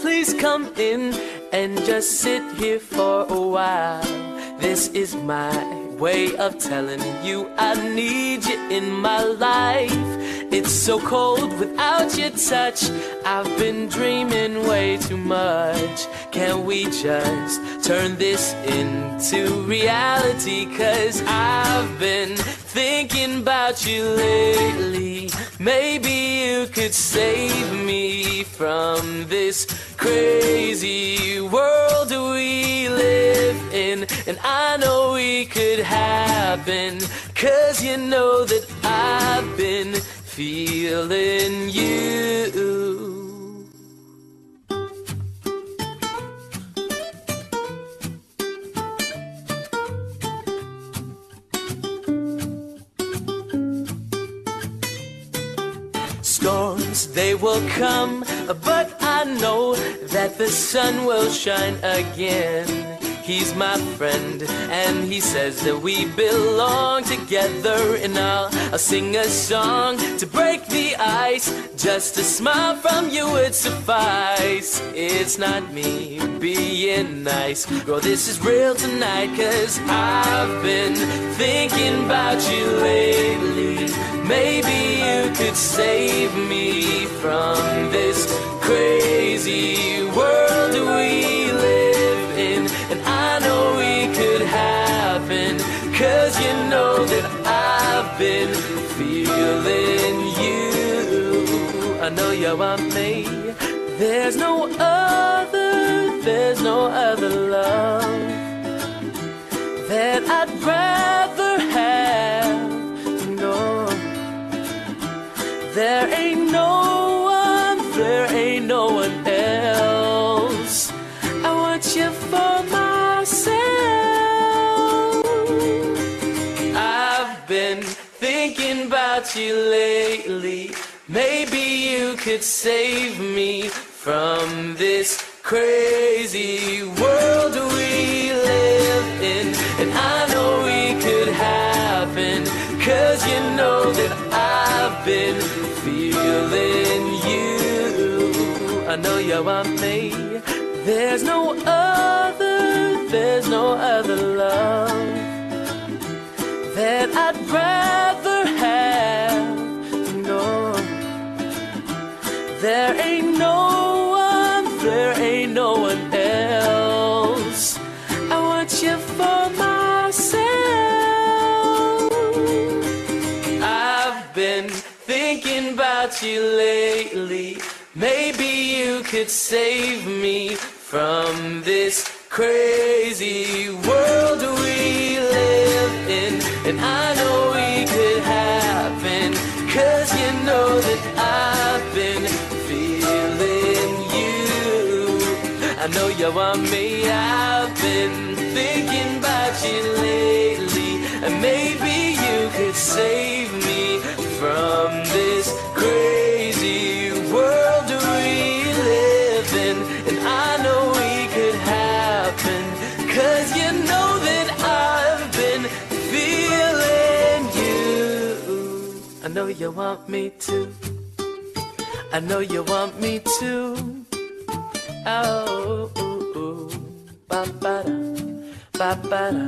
please come in and just sit here for a while. This is my way of telling you I need you in my life. It's so cold without your touch. I've been dreaming way too much. Can we just turn this into reality? 'Cause I've been thinking about you lately. Maybe you could save me from this crazy world we live in. And I know we could happen, 'cause you know that I've been feeling you. Storms, they will come, but I know that the sun will shine again. He's my friend, and he says that we belong together. And I'll sing a song to break the ice. Just a smile from you would suffice. It's not me being nice, girl, this is real tonight. 'Cause I've been thinking about you lately. Maybe you could save me from this crazy world we live in. And I know we could happen, 'cause you know that I've been feeling you. I know you want me. There's no other love that I'd rather have. No, there ain't no one else. I want you for myself. I've been thinking about you lately. Maybe you could save me from this crazy world we live in. And I know we could happen, 'cause you know that I've been feeling you. I know you want me. There's no other love that I'd rather have. No, there ain't no one else. I want you for myself. I've been thinking about you lately. Maybe you could save me from this crazy world we live in. And I know we could happen, 'cause you know that I've been feeling you. I know you want me. I've been thinking about you lately. And maybe you could save me from this crazy world we live in. And I know we could happen, 'cause you know that I've been feeling you. I know you want me to. I know you want me to. Oh, ba ba da, ba ba da.